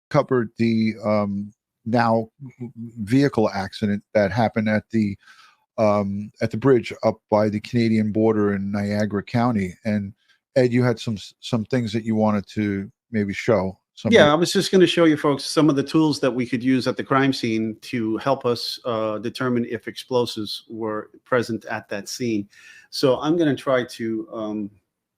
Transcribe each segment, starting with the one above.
covered the now vehicle accident that happened at the bridge up by the Canadian border in Niagara County. And Ed, you had some things that you wanted to maybe show. Yeah, I was just going to show you folks some of the tools that we could use at the crime scene to help us determine if explosives were present at that scene. So I'm going to try to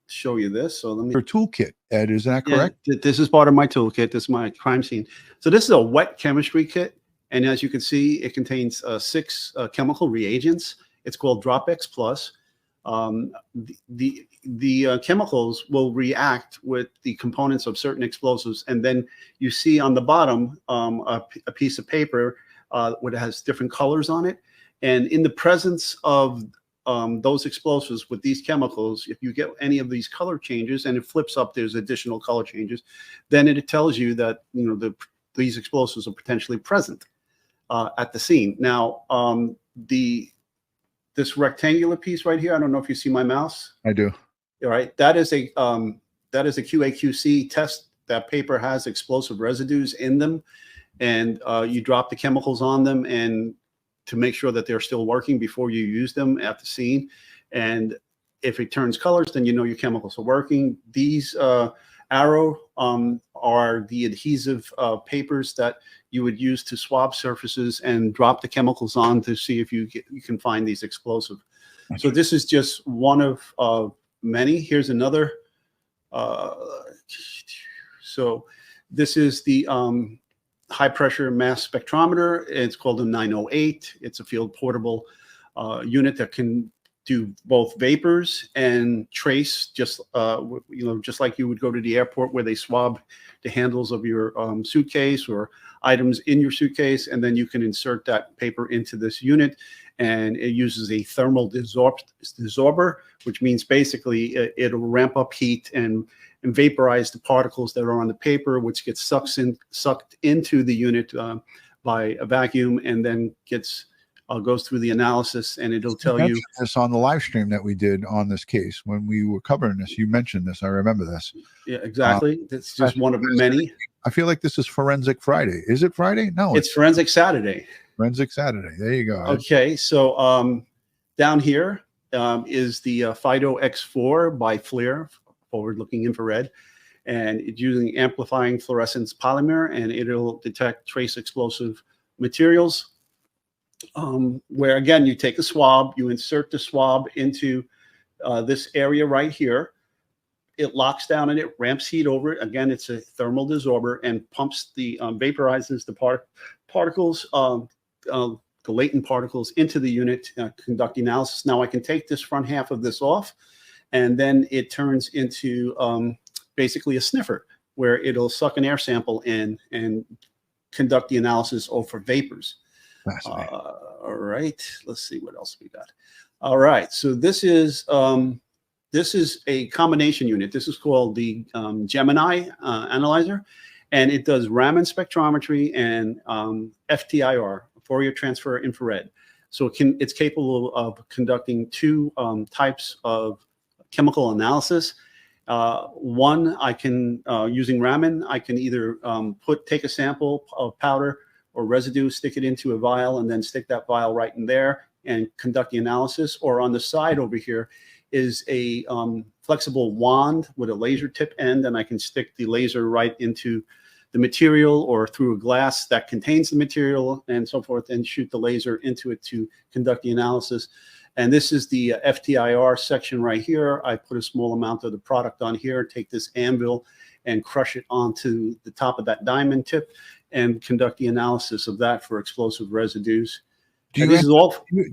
show you this. So let me. Your toolkit, Ed, is that correct? Yeah, this is part of my toolkit. This is my crime scene. So this is a wet chemistry kit. And as you can see, it contains 6 chemical reagents. It's called DropX Plus. The chemicals will react with the components of certain explosives, and then you see on the bottom a piece of paper which has different colors on it. And in the presence of those explosives with these chemicals, if you get any of these color changes, and it flips up, there's additional color changes, then it tells you that these explosives are potentially present at the scene. Now, this rectangular piece right here, I don't know if you see my mouse. I do. All right, that is a QA/QC test. That paper has explosive residues in them, and you drop the chemicals on them and to make sure that they're still working before you use them at the scene. And if it turns colors, then you know your chemicals are working. These arrow are the adhesive papers that you would use to swab surfaces and drop the chemicals on to see if you can find these explosive. So this is just one of many. Here's another. So this is the high pressure mass spectrometer. It's called a 908. It's a field portable unit that can do both vapors and trace, just like you would go to the airport where they swab the handles of your suitcase or items in your suitcase, and then you can insert that paper into this unit, and it uses a thermal desorber, which means basically it'll ramp up heat and vaporize the particles that are on the paper, which gets sucked into the unit by a vacuum, and then goes through the analysis, and it'll tell you this on the live stream that we did on this case when we were covering this. You mentioned this. I remember this. Yeah, exactly. It's just one of many. I feel like this is Forensic Friday. Is it Friday? No, it's Forensic Saturday. Forensic Saturday. There you go. Okay, so down here is the FIDO X4 by FLIR, forward-looking infrared, and it's using amplifying fluorescence polymer, and it'll detect trace explosive materials. Where again, you take a swab, you insert the swab into this area right here. It locks down and it ramps heat over it. Again, it's a thermal desorber and pumps vaporizes the particles, the latent particles into the unit, conduct the analysis. Now I can take this front half of this off, and then it turns into basically a sniffer where it'll suck an air sample in and conduct the analysis over vapors. All right, let's see what else we got. All right, so this is a combination unit. This is called the Gemini analyzer, and it does Raman spectrometry and FTIR, Fourier transfer infrared. So it's capable of conducting 2 types of chemical analysis. One, I can using Raman, I can either take a sample of powder or residue, stick it into a vial, and then stick that vial right in there and conduct the analysis. Or on the side over here is a flexible wand with a laser tip end, and I can stick the laser right into the material or through a glass that contains the material and so forth, and shoot the laser into it to conduct the analysis. And this is the FTIR section right here. I put a small amount of the product on here, take this anvil and crush it onto the top of that diamond tip and conduct the analysis of that for explosive residues. Do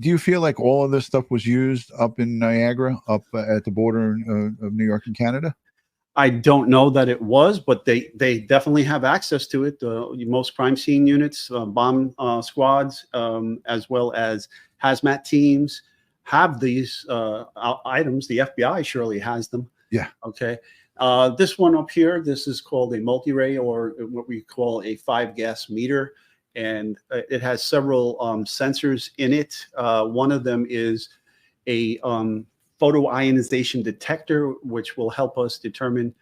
you feel like all of this stuff was used up in Niagara, up at the border of New York and Canada? I don't know that it was, but they definitely have access to it. Most crime scene units, bomb squads, as well as hazmat teams have these items. The FBI surely has them. Yeah. Okay. This one up here, this is called a multi-ray, or what we call a 5-gas meter. And it has several sensors in it. One of them is a photoionization detector, which will help us determine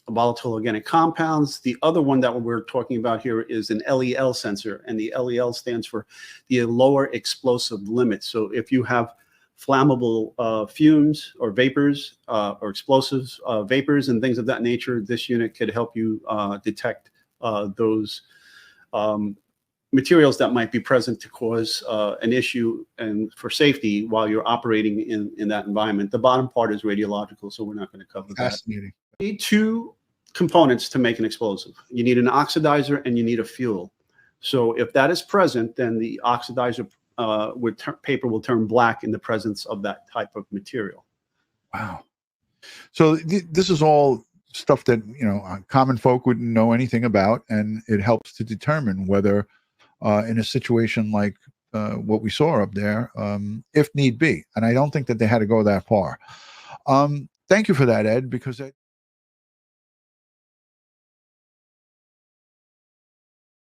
volatile organic compounds. The other one that we're talking about here is an LEL sensor, and the LEL stands for the lower explosive limit. So if you have flammable fumes or vapors or explosives, vapors and things of that nature, this unit could help you detect those materials that might be present to cause an issue and for safety while you're operating in that environment. The bottom part is radiological, so we're not going to cover that. Fascinating. You need two components to make an explosive. You need an oxidizer and you need a fuel. So if that is present, then the oxidizer paper will turn black in the presence of that type of material. Wow. So this is all stuff that, you know, common folk wouldn't know anything about, and it helps to determine whether in a situation like what we saw up there, if need be. And I don't think that they had to go that far. Thank you for that, Ed, because